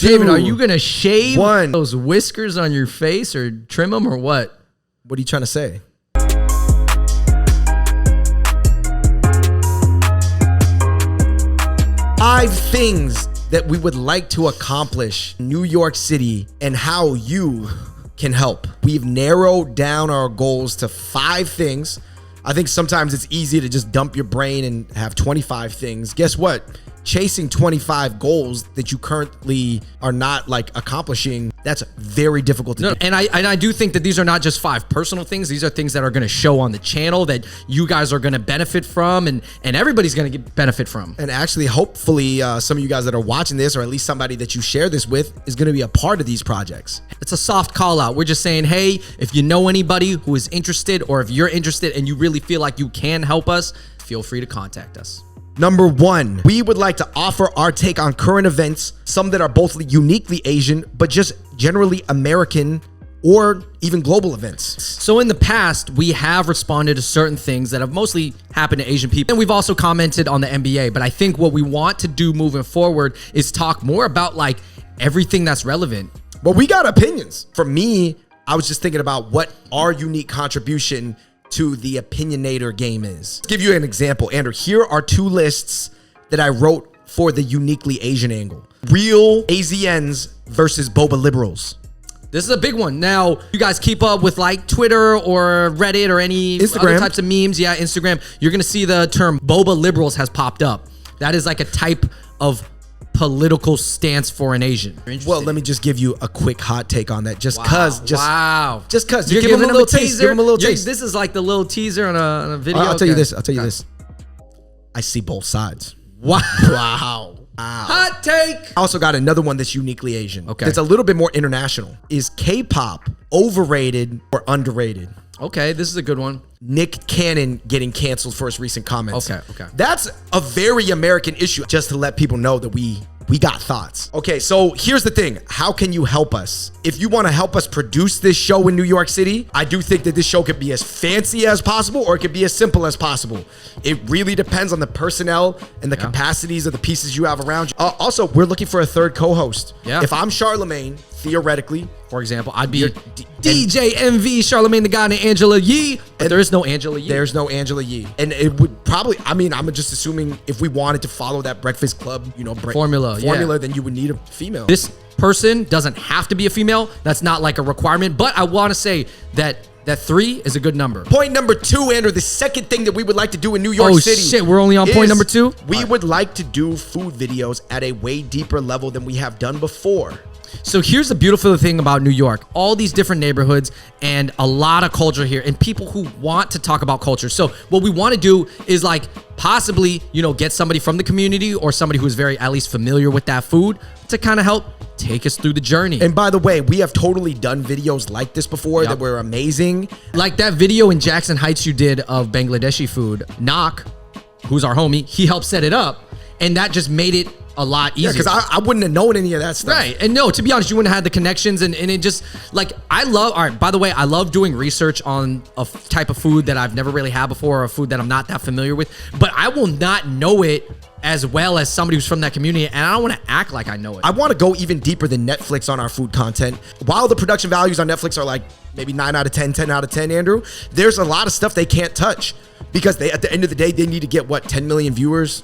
David, are you going to shave those whiskers on your face or trim them or what? What are you trying to say? Five things that we would like to accomplish in New York City and how you can help. We've narrowed down our goals to 5 things. I think sometimes it's easy to just dump your brain and have 25 things. Guess what? Chasing 25 goals that you currently are not like accomplishing, that's very difficult to do. And I do think that these are not just 5 personal things. These are things that are going to show on the channel that you guys are going to benefit from and everybody's going to benefit from. And actually, hopefully, some of you guys that are watching this, or at least somebody that you share this with, is going to be a part of these projects. It's a soft call out. We're just saying, hey, if you know anybody who is interested, or if you're interested and you really feel like you can help us, feel free to contact us. Number 1, we would like to offer our take on current events, some that are both uniquely Asian, but just generally American or even global events. So in the past, we have responded to certain things that have mostly happened to Asian people. And we've also commented on the NBA. But I think what we want to do moving forward is talk more about like everything that's relevant. But we got opinions. For me, I was just thinking about what our unique contribution to the opinionator game is. To give you an example, Andrew, here are 2 lists that I wrote for the uniquely Asian angle. Real AZNs versus boba liberals. This is a big one. Now, you guys keep up with like Twitter or Reddit or any other types of memes. Yeah, Instagram. You're going to see the term boba liberals has popped up. That is like a type of political stance for an Asian. Well, let me just give you a quick hot take on that. Just cause you're give them a little taste. Give them a little taste. This is like the little teaser on a video. I'll tell you this. I see both sides. Wow. Wow. Hot take. I also got another one that's uniquely Asian. Okay. It's a little bit more international. Is K-pop overrated or underrated? Okay, this is a good one. Nick Cannon getting canceled for his recent comments. Okay. That's a very American issue, just to let people know that we got thoughts. Okay, so here's the thing. How can you help us? If you want to help us produce this show in New York City, I do think that this show could be as fancy as possible or it could be as simple as possible. It really depends on the personnel and the capacities of the pieces you have around you. Also, we're looking for a 3rd co-host. Yeah. If I'm Charlemagne, theoretically, for example, I'd be DJ MV, Charlemagne the God, and Angela Yee. But there is no Angela Yee. There's no Angela Yee. And it would probably, I'm just assuming if we wanted to follow that Breakfast Club, formula, then you would need a female. This person doesn't have to be a female. That's not like a requirement. But I want to say that 3 is a good number. Point number 2, Andrew, the second thing that we would like to do in New York City. Oh shit, we're only on point number 2? We would like to do food videos at a way deeper level than we have done before. So here's the beautiful thing about New York. All these different neighborhoods and a lot of culture here and people who want to talk about culture. So what we want to do is like possibly, get somebody from the community or somebody who's very at least familiar with that food to kind of help take us through the journey. And by the way, we have totally done videos like this before that were amazing. Like that video in Jackson Heights you did of Bangladeshi food. Nak, who's our homie, he helped set it up. And that just made it a lot easier. Yeah, because I wouldn't have known any of that stuff. Right. And no, to be honest, you wouldn't have had the connections and it just like, all right, by the way, I love doing research on a type of food that I've never really had before or a food that I'm not that familiar with, but I will not know it as well as somebody who's from that community, and I don't want to act like I know it. I want to go even deeper than Netflix on our food content. While the production values on Netflix are like maybe 9 out of 10, 10 out of 10, Andrew, there's a lot of stuff they can't touch because at the end of the day, they need to get 10 million viewers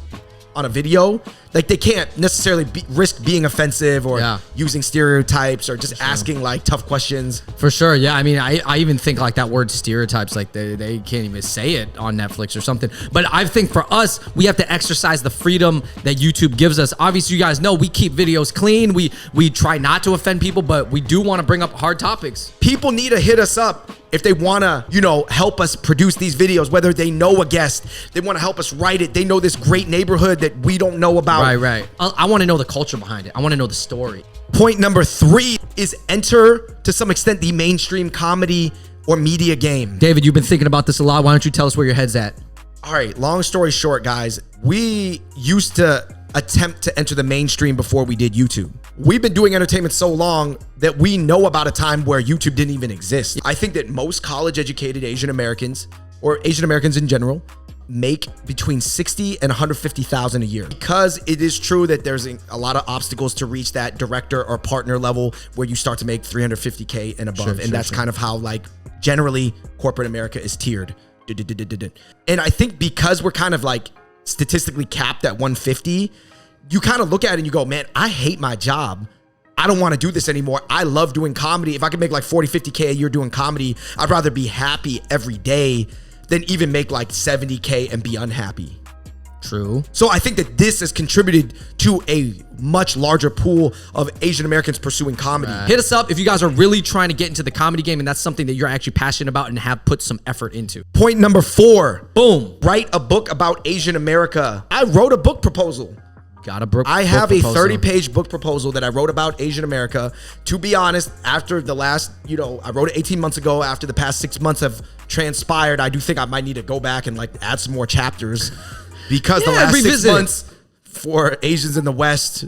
on a video. Like they can't necessarily risk being offensive or using stereotypes or just asking like tough questions. For sure. Yeah. I mean, I even think like that word stereotypes, like they can't even say it on Netflix or something. But I think for us, we have to exercise the freedom that YouTube gives us. Obviously, you guys know we keep videos clean. We try not to offend people, but we do want to bring up hard topics. People need to hit us up if they want to, help us produce these videos, whether they know a guest, they want to help us write it. They know this great neighborhood that we don't know about. Right. I want to know the culture behind it. I want to know the story. Point number 3 is enter, to some extent, the mainstream comedy or media game. David, you've been thinking about this a lot. Why don't you tell us where your head's at? All right, long story short, guys, we used to attempt to enter the mainstream before we did YouTube. We've been doing entertainment so long that we know about a time where YouTube didn't even exist. I think that most college-educated Asian Americans, or Asian Americans in general, make between 60 and 150,000 a year. Because it is true that there's a lot of obstacles to reach that director or partner level where you start to make 350K and above. That's kind of how like generally corporate America is tiered. And I think because we're kind of like statistically capped at 150, you kind of look at it and you go, man, I hate my job. I don't want to do this anymore. I love doing comedy. If I could make like 40, 50K a year doing comedy, I'd rather be happy every day than even make like 70K and be unhappy. True. So I think that this has contributed to a much larger pool of Asian Americans pursuing comedy. Hit us up if you guys are really trying to get into the comedy game and that's something that you're actually passionate about and have put some effort into. Point number 4. Boom. Write a book about Asian America. I wrote a book proposal. I have a 30-page book proposal that I wrote about Asian America. To be honest, after the last, I wrote it 18 months ago. After the past 6 months have transpired, I do think I might need to go back and like add some more chapters because the last 6 months for Asians in the West.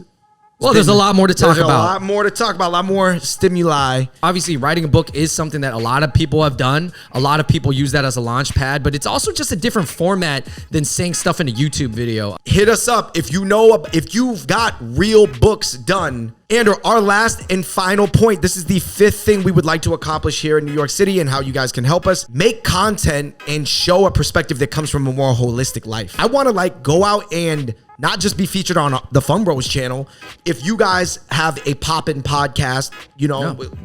Well, there's a lot more to talk about. A lot more to talk about, a lot more stimuli. Obviously, writing a book is something that a lot of people have done. A lot of people use that as a launch pad, but it's also just a different format than saying stuff in a YouTube video. Hit us up if you've got real books done. And our last and final point, this is the 5th thing we would like to accomplish here in New York City and how you guys can help us. Make content and show a perspective that comes from a more holistic life. I want to like go out and not just be featured on the Fung Bros channel. If you guys have a poppin' podcast,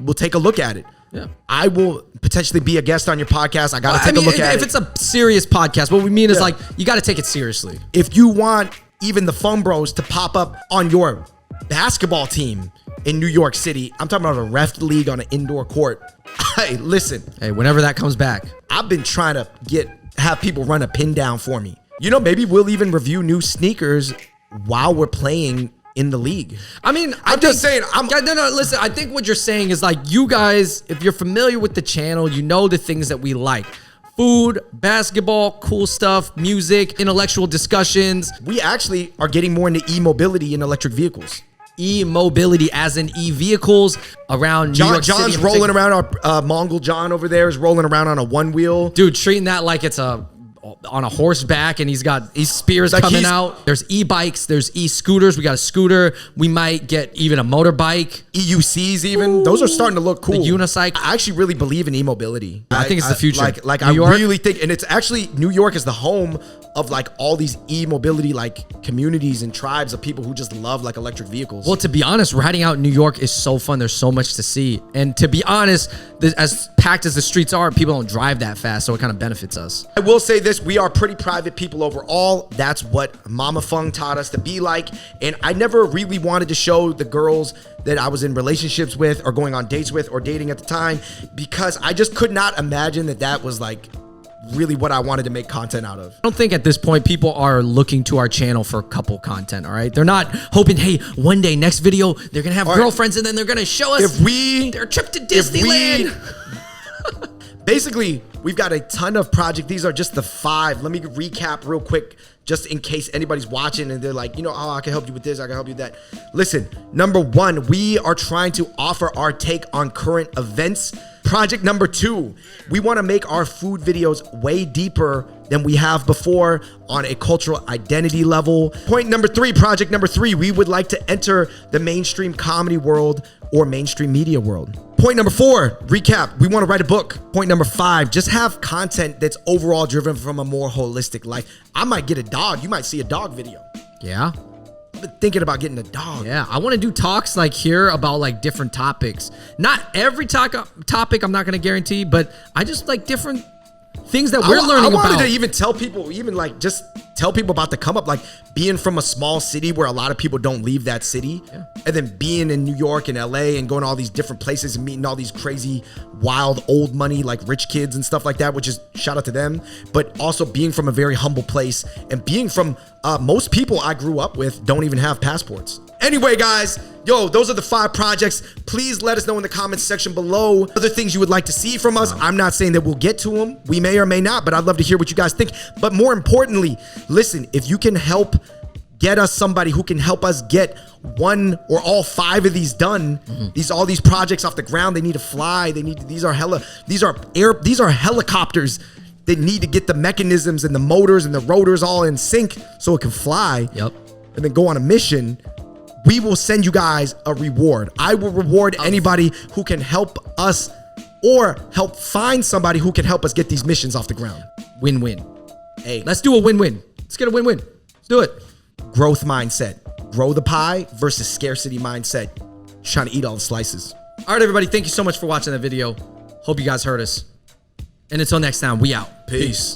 we'll take a look at it. Yeah. I will potentially be a guest on your podcast. I got to take a look at it. If it's a serious podcast, what we mean is like, you got to take it seriously. If you want even the Fung Bros to pop up on your basketball team in New York City, I'm talking about a ref league on an indoor court. Hey, listen. Hey, whenever that comes back. I've been trying to have people run a pin down for me. Maybe we'll even review new sneakers while we're playing in the league. I mean, listen, I think what you're saying is like, you guys, if you're familiar with the channel, you know the things that we like. Food, basketball, cool stuff, music, intellectual discussions. We actually are getting more into e-mobility and electric vehicles. E-mobility as in e-vehicles around New York City. John's rolling around, our Mongol John over there is rolling around on a one wheel. Dude, treating that like it's on a horseback and he's got these spears like coming out. There's e-bikes, there's e-scooters. We got a scooter. We might get even a motorbike. EUCs even. Ooh, those are starting to look cool. The unicycle. I actually really believe in e-mobility. I think it's the future. Like I really think, and it's actually, New York is the home of like all these e-mobility like communities and tribes of people who just love like electric vehicles. Well, to be honest, riding out in New York is so fun. There's so much to see. And to be honest, as packed as the streets are, people don't drive that fast, so it kind of benefits us. I will say this, we are pretty private people overall. That's what Mama Fung taught us to be like. And I never really wanted to show the girls that I was in relationships with or going on dates with or dating at the time, because I just could not imagine that was like really what I wanted to make content out of. I don't think at this point people are looking to our channel for couple content, all right? They're not hoping, hey, one day, next video, they're gonna have girlfriends and then they're gonna show us their trip to Disneyland. Basically, we've got a ton of projects. These are just the 5. Let me recap real quick, just in case anybody's watching and they're like, oh, I can help you with this, I can help you with that. Listen, number 1, we are trying to offer our take on current events. Project number 2, we want to make our food videos way deeper than we have before on a cultural identity level. Point number 3, project number 3, we would like to enter the mainstream comedy world or mainstream media world. Point number 4, recap, we want to write a book. Point number 5, just have content that's overall driven from a more holistic life. I might get a dog. You might see a dog video. Yeah. I've been thinking about getting a dog. Yeah, I want to do talks like here about like different topics. Not every topic I'm not going to guarantee, but I just like different things that we're learning about. I wanted to even tell people, just tell people about the come up, like being from a small city where a lot of people don't leave that city. Yeah. And then being in New York and LA and going to all these different places and meeting all these crazy, wild, old money, like rich kids and stuff like that, which is shout out to them. But also being from a very humble place and being from most people I grew up with don't even have passports. Anyway, guys, those are the 5 projects. Please let us know in the comments section below other things you would like to see from us. I'm not saying that we'll get to them. We may or may not, but I'd love to hear what you guys think. But more importantly, listen, if you can help get us somebody who can help us get 1 or all 5 of these done, all these projects off the ground, they need to fly. These are helicopters they need to get the mechanisms and the motors and the rotors all in sync so it can fly. Yep. And then go on a mission. We will send you guys a reward. I will reward anybody who can help us or help find somebody who can help us get these missions off the ground. Win-win. Hey, Let's do a win-win. Let's get a win-win. Let's do it. growth mindset. Grow the pie versus scarcity mindset. Trying to eat all the slices. All right, everybody. Thank you so much for watching that video. Hope you guys heard us. And until next time, we out. Peace.